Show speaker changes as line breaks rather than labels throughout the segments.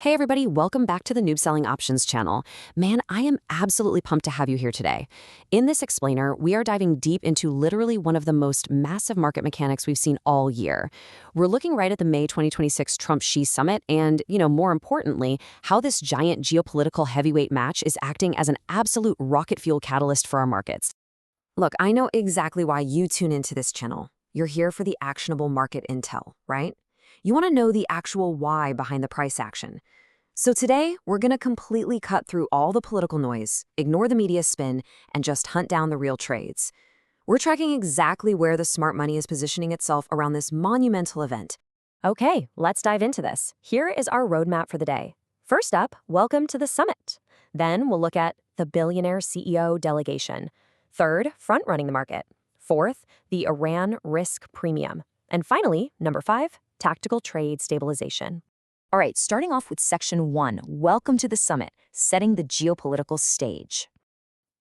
Hey everybody, welcome back to the Noob Selling Options channel. Man, I am absolutely pumped to have you here today. In this explainer, we are diving deep into literally one of the most massive market mechanics we've seen all year. We're looking right at the May 2026 Trump-Xi summit and, more importantly, how this giant geopolitical heavyweight match is acting as an absolute rocket fuel catalyst for our markets. Look, I know exactly why you tune into this channel. You're here for the actionable market intel, right? You want to know the actual why behind the price action. So today, we're going to completely cut through all the political noise, ignore the media spin, and just hunt down the real trades. We're tracking exactly where the smart money is positioning itself around this monumental event. Okay, let's dive into this. Here is our roadmap for the day. First up, welcome to the summit. Then we'll look at the billionaire CEO delegation. Third, front-running the market. Fourth, the Iran risk premium. And finally, number 5, tactical trade stabilization. All right, starting off with section 1, welcome to the summit, setting the geopolitical stage.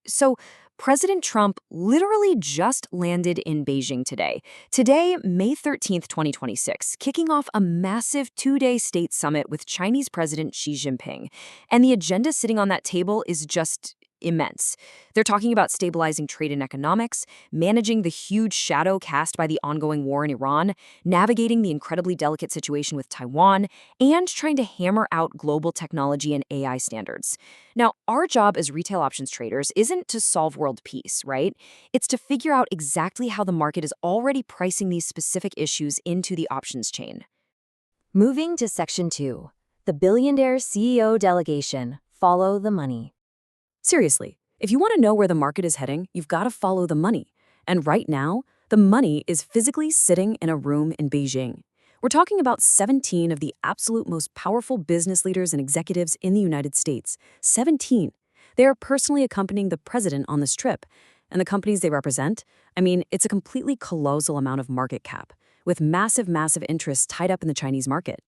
So, President Trump literally just landed in Beijing today. Today, May 13th, 2026, kicking off a massive 2-day state summit with Chinese President Xi Jinping. And the agenda sitting on that table is just immense. They're talking about stabilizing trade and economics, managing the huge shadow cast by the ongoing war in Iran, navigating the incredibly delicate situation with Taiwan, and trying to hammer out global technology and AI standards. Now, our job as retail options traders isn't to solve world peace, right? It's to figure out exactly how the market is already pricing these specific issues into the options chain. Moving to section 2, the billionaire CEO delegation, follow the money. Seriously, if you want to know where the market is heading, you've got to follow the money. And right now, the money is physically sitting in a room in Beijing. We're talking about 17 of the absolute most powerful business leaders and executives in the United States. 17. They are personally accompanying the president on this trip. And the companies they represent? I mean, it's a completely colossal amount of market cap, with massive interests tied up in the Chinese market.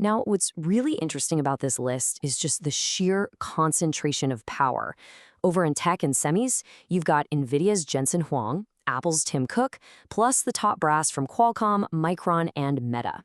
Now, what's really interesting about this list is just the sheer concentration of power. Over in tech and semis, you've got Nvidia's Jensen Huang, Apple's Tim Cook, plus the top brass from Qualcomm, Micron, and META.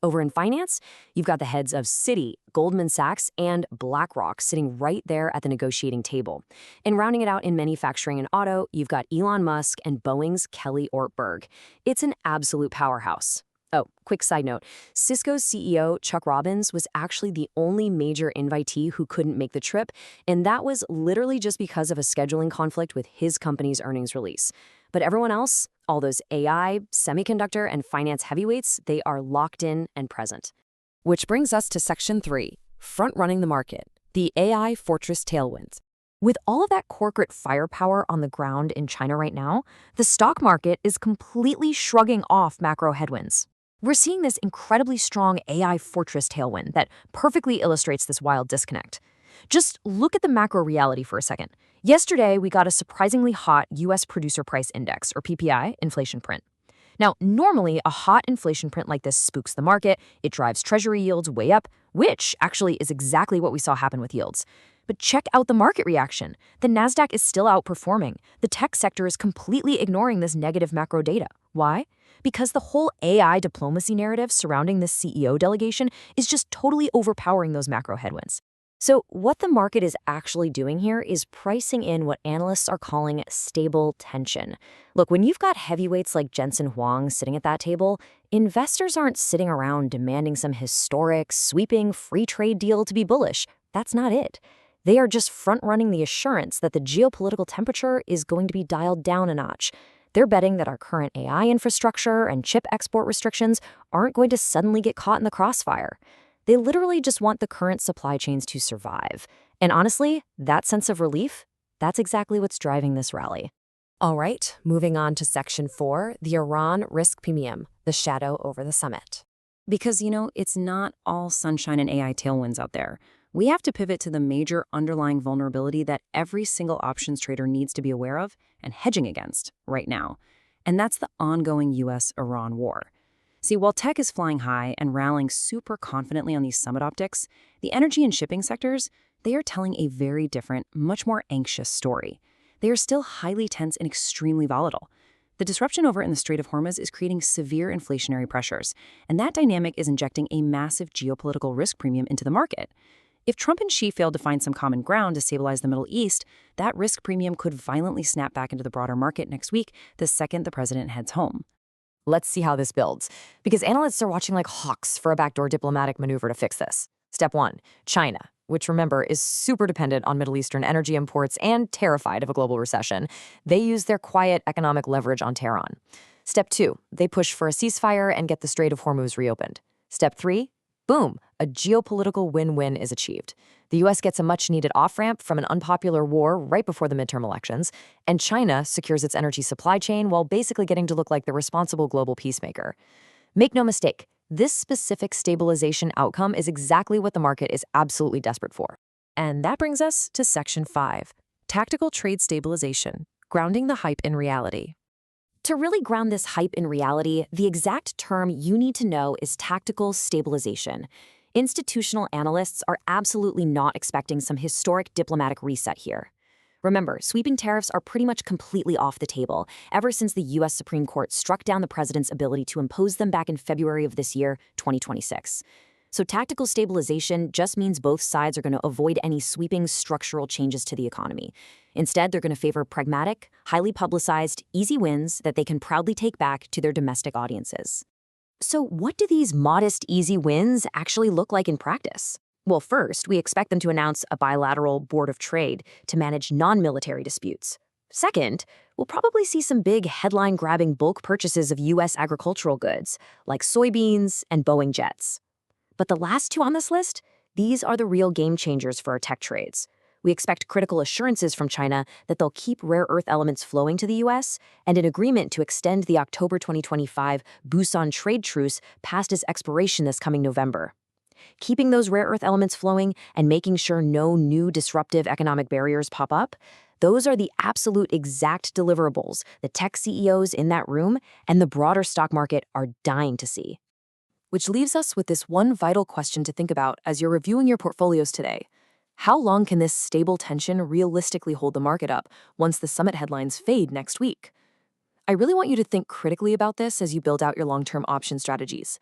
Over in finance, you've got the heads of Citi, Goldman Sachs, and BlackRock sitting right there at the negotiating table. And rounding it out in manufacturing and auto, you've got Elon Musk and Boeing's Kelly Ortberg. It's an absolute powerhouse. Oh, quick side note, Cisco's CEO, Chuck Robbins, was actually the only major invitee who couldn't make the trip, and that was literally just because of a scheduling conflict with his company's earnings release. But everyone else, all those AI, semiconductor, and finance heavyweights, they are locked in and present. Which brings us to section 3, front-running the market, the AI fortress tailwinds. With all of that corporate firepower on the ground in China right now, the stock market is completely shrugging off macro headwinds. We're seeing this incredibly strong AI fortress tailwind that perfectly illustrates this wild disconnect. Just look at the macro reality for a second. Yesterday, we got a surprisingly hot U.S. Producer Price Index, or PPI, inflation print. Now, normally, a hot inflation print like this spooks the market. It drives treasury yields way up, which actually is exactly what we saw happen with yields. But check out the market reaction. The Nasdaq is still outperforming. The tech sector is completely ignoring this negative macro data. Why? Because the whole AI diplomacy narrative surrounding this CEO delegation is just totally overpowering those macro headwinds. So what the market is actually doing here is pricing in what analysts are calling stable tension. Look, when you've got heavyweights like Jensen Huang sitting at that table, investors aren't sitting around demanding some historic, sweeping free trade deal to be bullish. That's not it. They are just front-running the assurance that the geopolitical temperature is going to be dialed down a notch. They're betting that our current AI infrastructure and chip export restrictions aren't going to suddenly get caught in the crossfire. They literally just want the current supply chains to survive. And honestly, that sense of relief, that's exactly what's driving this rally. All right, moving on to section 4, the Iran risk premium, the shadow over the summit. Because, it's not all sunshine and AI tailwinds out there. We have to pivot to the major underlying vulnerability that every single options trader needs to be aware of and hedging against right now. And that's the ongoing US-Iran war. See, while tech is flying high and rallying super confidently on these summit optics, the energy and shipping sectors, they are telling a very different, much more anxious story. They are still highly tense and extremely volatile.
The disruption over in the Strait of Hormuz is creating severe inflationary pressures, and that dynamic is injecting a massive geopolitical risk premium into the market. If Trump and Xi failed to find some common ground to stabilize the Middle East, that risk premium could violently snap back into the broader market next week, the second the president heads home.
Let's see how this builds, because analysts are watching like hawks for a backdoor diplomatic maneuver to fix this. Step 1, China, which remember is super dependent on Middle Eastern energy imports and terrified of a global recession. They use their quiet economic leverage on Tehran. Step 2, they push for a ceasefire and get the Strait of Hormuz reopened. Step 3, boom, a geopolitical win-win is achieved. The U.S. gets a much-needed off-ramp from an unpopular war right before the midterm elections, and China secures its energy supply chain while basically getting to look like the responsible global peacemaker. Make no mistake, this specific stabilization outcome is exactly what the market is absolutely desperate for.
And that brings us to Section 5, Tactical Trade Stabilization, Grounding the Hype in Reality.
To really ground this hype in reality, the exact term you need to know is tactical stabilization. Institutional analysts are absolutely not expecting some historic diplomatic reset here. Remember, sweeping tariffs are pretty much completely off the table ever since the U.S. Supreme Court struck down the president's ability to impose them back in February of this year, 2026. So tactical stabilization just means both sides are going to avoid any sweeping structural changes to the economy. Instead, they're going to favor pragmatic, highly publicized, easy wins that they can proudly take back to their domestic audiences. So what do these modest, easy wins actually look like in practice? Well, first, we expect them to announce a bilateral board of trade to manage non-military disputes. Second, we'll probably see some big headline-grabbing bulk purchases of U.S. agricultural goods, like soybeans and Boeing jets. But the last two on this list, these are the real game changers for our tech trades. We expect critical assurances from China that they'll keep rare earth elements flowing to the U.S. and an agreement to extend the October 2025 Busan trade truce past its expiration this coming November. Keeping those rare earth elements flowing and making sure no new disruptive economic barriers pop up, those are the absolute exact deliverables the tech CEOs in that room and the broader stock market are dying to see.
Which leaves us with this one vital question to think about as you're reviewing your portfolios today. How long can this stable tension realistically hold the market up once the summit headlines fade next week? I really want you to think critically about this as you build out your long-term option strategies.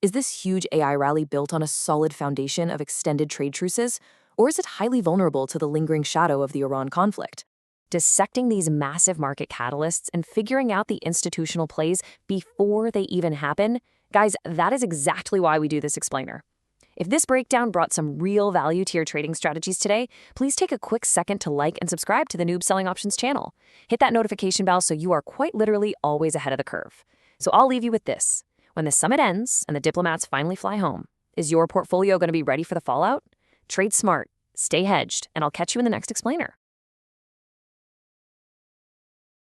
Is this huge AI rally built on a solid foundation of extended trade truces, or is it highly vulnerable to the lingering shadow of the Iran conflict?
Dissecting these massive market catalysts and figuring out the institutional plays before they even happen, guys, that is exactly why we do this explainer. If this breakdown brought some real value to your trading strategies today, please take a quick second to like and subscribe to the Noob Selling Options channel. Hit that notification bell so you are quite literally always ahead of the curve. So I'll leave you with this. When the summit ends and the diplomats finally fly home, is your portfolio going to be ready for the fallout? Trade smart, stay hedged, and I'll catch you in the next explainer.